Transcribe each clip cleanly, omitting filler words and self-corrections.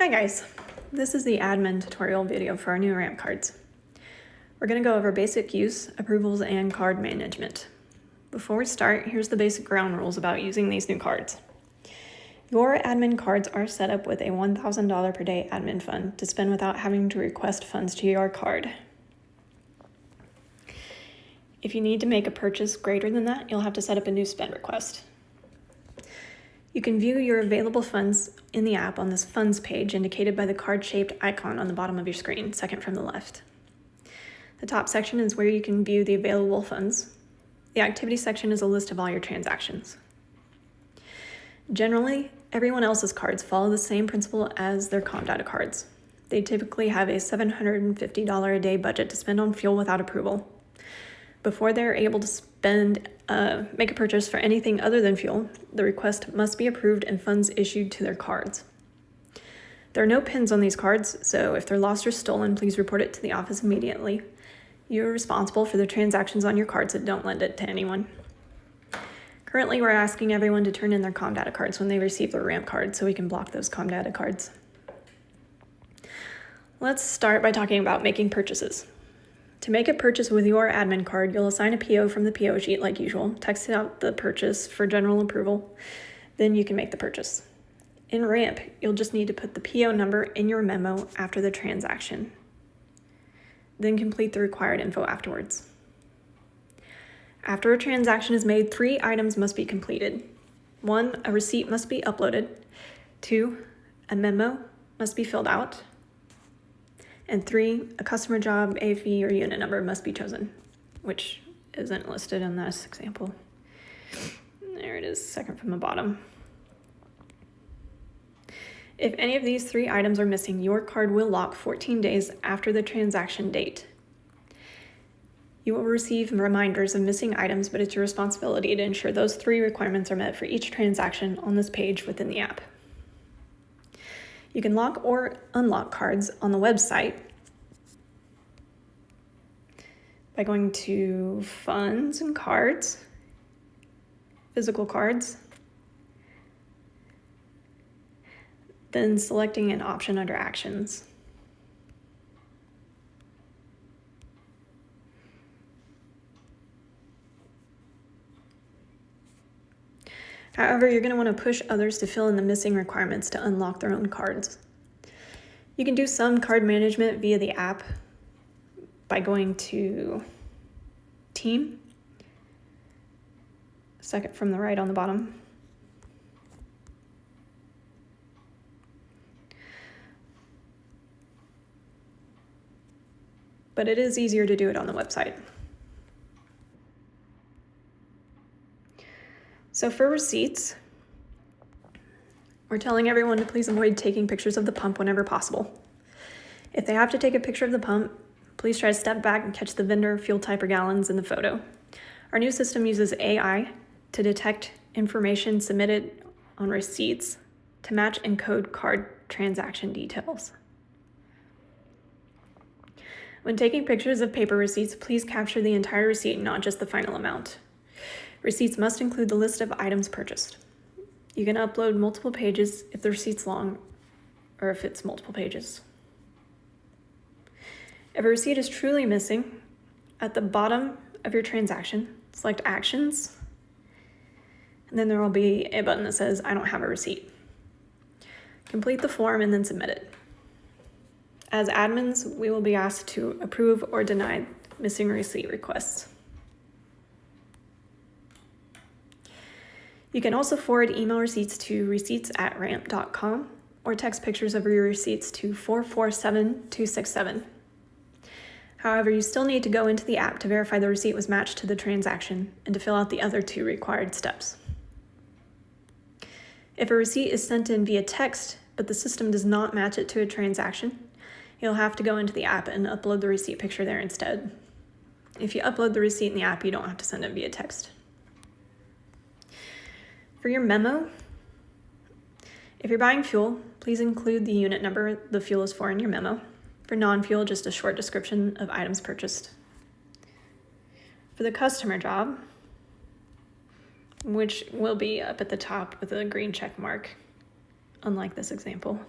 Hi guys, this is the admin tutorial video for our new ramp cards. We're going to go over basic use, approvals, and card management. Before we start, here's the basic ground rules about using these new cards. Your admin cards are set up with a $1,000 per day admin fund to spend without having to request funds to your card. If you need to make a purchase greater than that, you'll have to set up a new spend request. You can view your available funds in the app on this funds page indicated by the card-shaped icon on the bottom of your screen, second from the left. The top section is where you can view the available funds. The activity section is a list of all your transactions. Generally, everyone else's cards follow the same principle as their Comdata cards. They typically have a $750 a day budget to spend on fuel without approval. Before they're able to make a purchase for anything other than fuel, the request must be approved and funds issued to their cards. There are no pins on these cards, so if they're lost or stolen, please report it to the office immediately. You're responsible for the transactions on your cards, so don't lend it to anyone. Currently, we're asking everyone to turn in their Comdata cards when they receive their ramp card so we can block those Comdata cards. Let's start by talking about making purchases. To make a purchase with your admin card, you'll assign a PO from the PO sheet like usual, text out the purchase for general approval, then you can make the purchase. In Ramp, you'll just need to put the PO number in your memo after the transaction, then complete the required info afterwards. After a transaction is made, 3 items must be completed. 1, a receipt must be uploaded. 2, a memo must be filled out. And 3, a customer job, a fee, or unit number must be chosen, which isn't listed in this example. There it is, second from the bottom. If any of these 3 items are missing, your card will lock 14 days after the transaction date. You will receive reminders of missing items, but it's your responsibility to ensure those 3 requirements are met for each transaction on this page within the app. You can lock or unlock cards on the website by going to Funds and Cards, Physical Cards, then selecting an option under Actions. However, you're going to want to push others to fill in the missing requirements to unlock their own cards. You can do some card management via the app by going to Team, second from the right on the bottom. But it is easier to do it on the website. So for receipts, we're telling everyone to please avoid taking pictures of the pump whenever possible. If they have to take a picture of the pump, please try to step back and catch the vendor, fuel type, or gallons in the photo. Our new system uses AI to detect information submitted on receipts to match and code card transaction details. When taking pictures of paper receipts, please capture the entire receipt, not just the final amount. Receipts must include the list of items purchased. You can upload multiple pages if the receipt's long or if it's multiple pages. If a receipt is truly missing, at the bottom of your transaction, select Actions, and then there will be a button that says, I don't have a receipt. Complete the form and then submit it. As admins, we will be asked to approve or deny missing receipt requests. You can also forward email receipts to receipts@ramp.com or text pictures of your receipts to 447-267. However, you still need to go into the app to verify the receipt was matched to the transaction and to fill out the other 2 required steps. If a receipt is sent in via text, but the system does not match it to a transaction, you'll have to go into the app and upload the receipt picture there instead. If you upload the receipt in the app, you don't have to send it via text. For your memo, if you're buying fuel, please include the unit number the fuel is for in your memo. For non-fuel, just a short description of items purchased. For the customer job, which will be up at the top with a green check mark, unlike this example.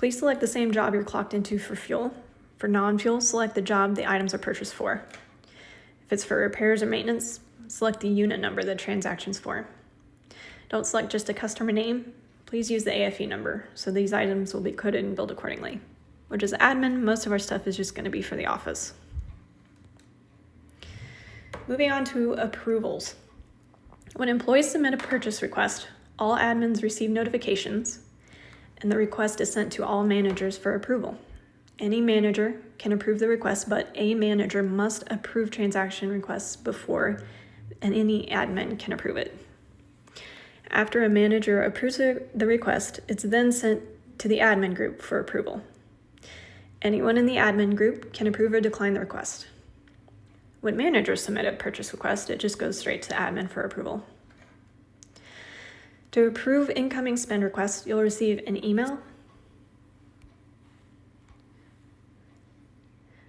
Please select the same job you're clocked into for fuel. For non-fuel, select the job the items are purchased for. If it's for repairs or maintenance, select the unit number the transaction's for. Don't select just a customer name. Please use the AFE number, so these items will be coded and billed accordingly. Which is admin, most of our stuff is just going to be for the office. Moving on to approvals. When employees submit a purchase request, all admins receive notifications, and the request is sent to all managers for approval. Any manager can approve the request, but a manager must approve transaction requests before any admin can approve it. After a manager approves the request, it's then sent to the admin group for approval. Anyone in the admin group can approve or decline the request. When managers submit a purchase request, it just goes straight to the admin for approval. To approve incoming spend requests, you'll receive an email,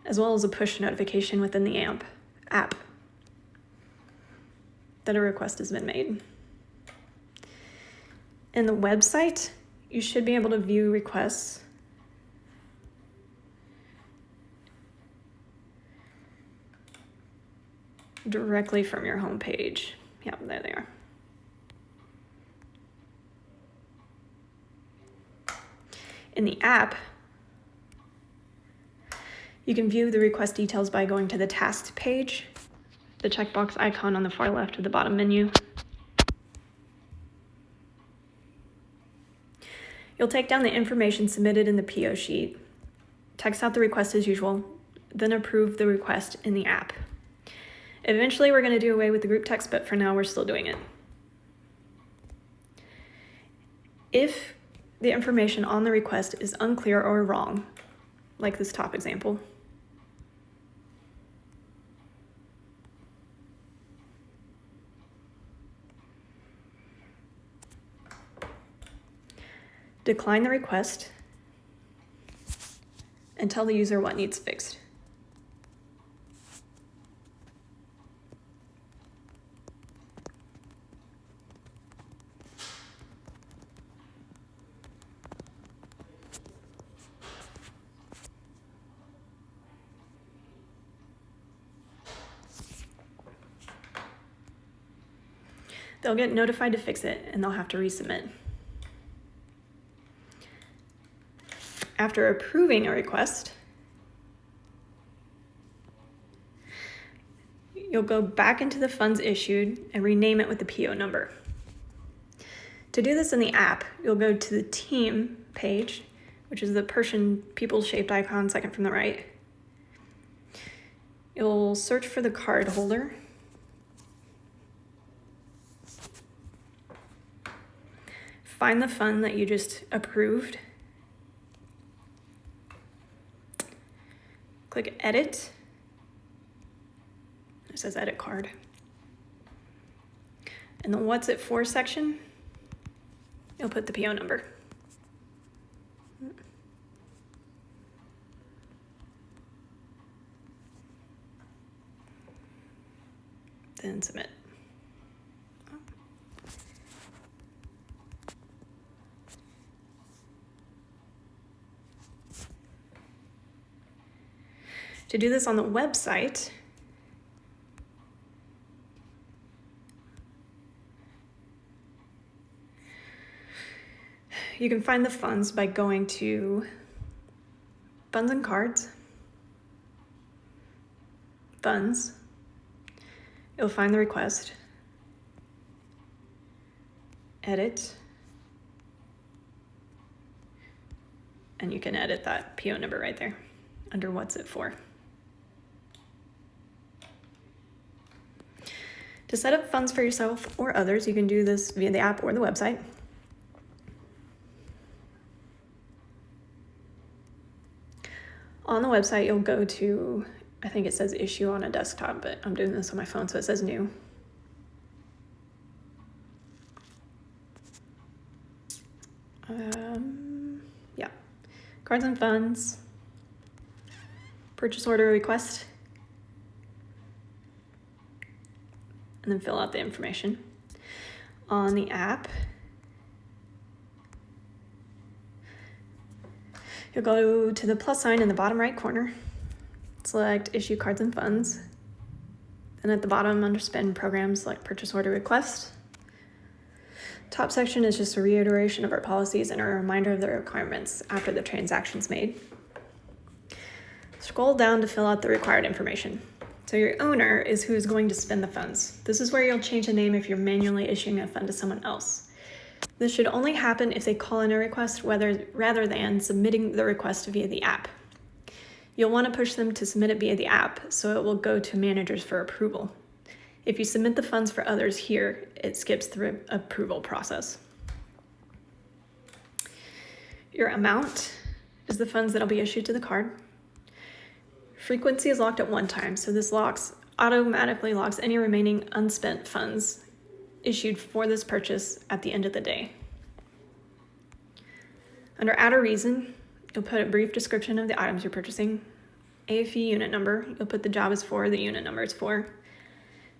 as well as a push notification within the app that a request has been made. In the website, you should be able to view requests directly from your home page. Yep, there they are. In the app, you can view the request details by going to the tasks page, the checkbox icon on the far left of the bottom menu. You'll take down the information submitted in the PO sheet, text out the request as usual, then approve the request in the app. Eventually, we're going to do away with the group text, but for now, we're still doing it. If the information on the request is unclear or wrong, like this top example, decline the request and tell the user what needs fixed. They'll get notified to fix it, and they'll have to resubmit. After approving a request, you'll go back into the funds issued and rename it with the PO number. To do this in the app, you'll go to the team page, which is the people-shaped icon second from the right. You'll search for the card holder. Find the fund that you just approved. Click Edit. It says Edit Card. In the What's It For section, you'll put the PO number. Then submit. To do this on the website, you can find the funds by going to Funds and Cards, Funds. You'll find the request, Edit, and you can edit that PO number right there under What's It For. To set up funds for yourself or others, you can do this via the app or the website. On the website, you'll go to, I think it says issue on a desktop, but I'm doing this on my phone, so it says new. Yeah, cards and funds, purchase order request, and then fill out the information. On the app, You'll go to the plus sign in the bottom right corner, select Issue Cards and Funds, and at the bottom under Spend Program, select Purchase Order Request. Top section is just a reiteration of our policies and a reminder of the requirements after the transaction's made. Scroll down to fill out the required information. So your owner is who is going to spend the funds. This is where you'll change the name if you're manually issuing a fund to someone else. This should only happen if they call in a request rather than submitting the request via the app. You'll want to push them to submit it via the app so it will go to managers for approval. If you submit the funds for others here, it skips the approval process. Your amount is the funds that will be issued to the card. Frequency is locked at 1 time, so this automatically locks any remaining unspent funds issued for this purchase at the end of the day. Under Add a Reason, you'll put a brief description of the items you're purchasing. AFE unit number, you'll put the job is for, the unit number is for.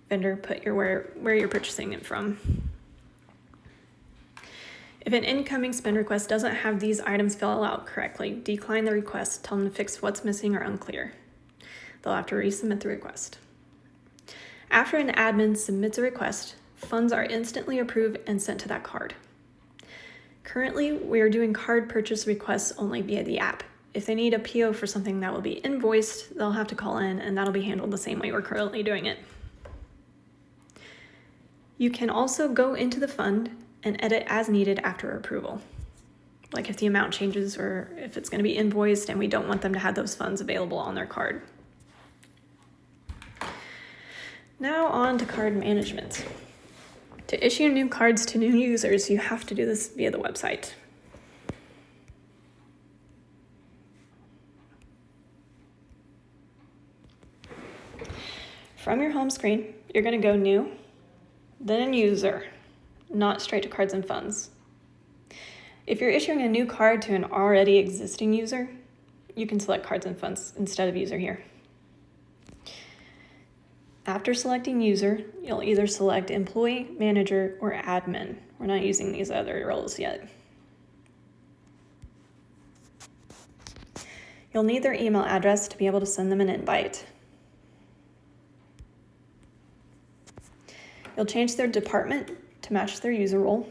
Vendor, put where you're purchasing it from. If an incoming spend request doesn't have these items filled out correctly, decline the request, tell them to fix what's missing or unclear. They'll have to resubmit the request. After an admin submits a request, funds are instantly approved and sent to that card. Currently, we are doing card purchase requests only via the app. If they need a PO for something that will be invoiced, they'll have to call in, and that'll be handled the same way we're currently doing it. You can also go into the fund and edit as needed after approval. Like if the amount changes or if it's going to be invoiced and we don't want them to have those funds available on their card. Now on to card management. To issue new cards to new users, you have to do this via the website. From your home screen, you're going to go New, then User, not straight to Cards and Funds. If you're issuing a new card to an already existing user, you can select Cards and Funds instead of User here. After selecting User, you'll either select Employee, Manager, or Admin. We're not using these other roles yet. You'll need their email address to be able to send them an invite. You'll change their department to match their user role.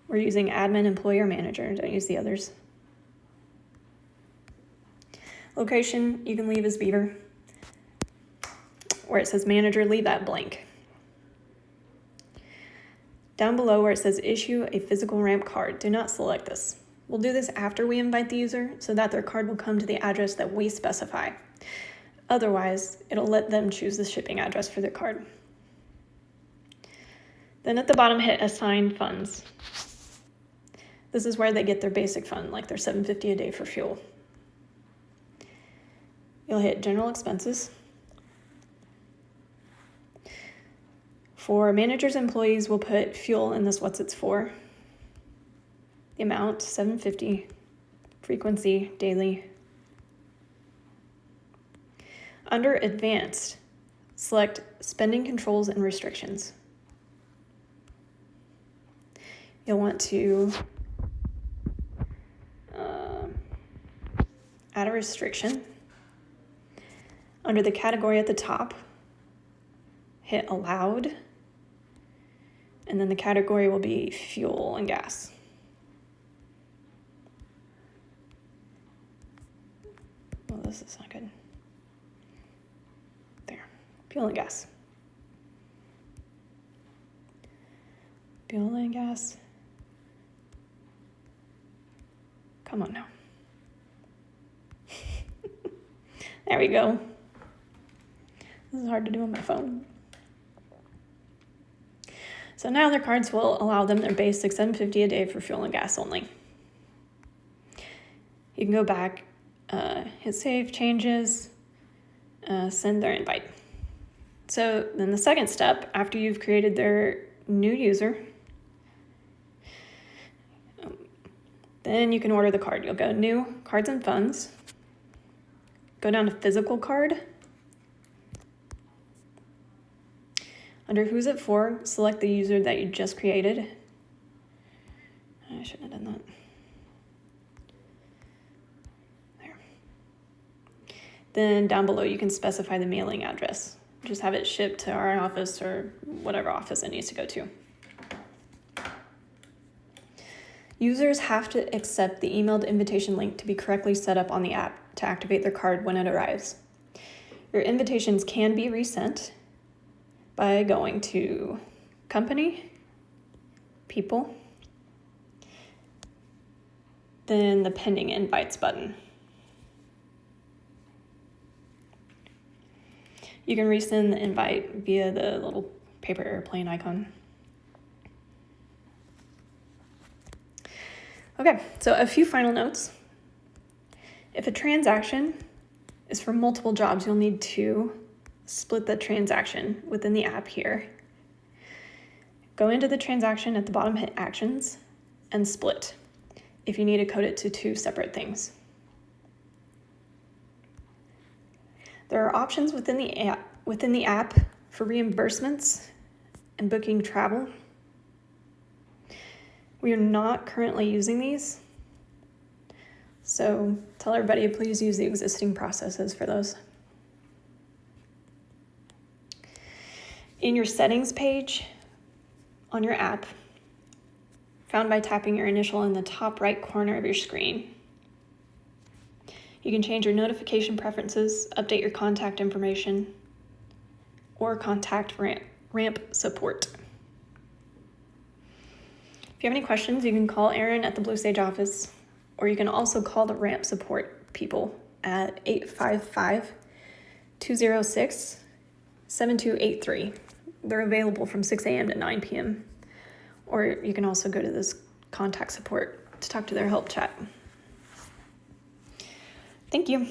We're using Admin, Employee, or Manager. Don't use the others. Location, you can leave as Beaver. Where it says Manager, leave that blank. Down below where it says Issue a physical ramp card, do not select this. We'll do this after we invite the user so that their card will come to the address that we specify. Otherwise, it'll let them choose the shipping address for their card. Then at the bottom, hit Assign Funds. This is where they get their basic fund, like their $7.50 a day for fuel. You'll hit General Expenses. For managers' employees, we'll put fuel in this what's it's for. The amount, $7.50. Frequency, daily. Under Advanced, select Spending Controls and Restrictions. You'll want to add a restriction. Under the category at the top, hit Allowed, and then the category will be fuel and gas. Well, this is not good. There, fuel and gas. Fuel and gas. Come on now. There we go. This is hard to do on my phone. So now their cards will allow them their basic $7.50 a day for fuel and gas only. You can go back, hit Save Changes, send their invite. So then the second step, after you've created their new user, then you can order the card. You'll go New, Cards and Funds, go down to Physical Card. Under Who's It For, select the user that you just created. I shouldn't have done that. Then down below you can specify the mailing address. Just have it shipped to our office or whatever office it needs to go to. Users have to accept the emailed invitation link to be correctly set up on the app to activate their card when it arrives. Your invitations can be resent by going to Company, People, then the Pending Invites button. You can resend the invite via the little paper airplane icon. Okay, so a few final notes. If a transaction is for multiple jobs, you'll need to split the transaction within the app here. Go into the transaction at the bottom, hit Actions, and split if you need to code it to two separate things. There are options within the app for reimbursements and booking travel. We are not currently using these, so tell everybody to please use the existing processes for those. In your settings page on your app, found by tapping your initial in the top right corner of your screen, you can change your notification preferences, update your contact information, or contact ramp support. If you have any questions, you can call Erin at the Blue Sage office, or you can also call the ramp support people at 855-206-7283. They're available from 6 a.m. to 9 p.m. Or you can also go to this contact support to talk to their help chat. Thank you.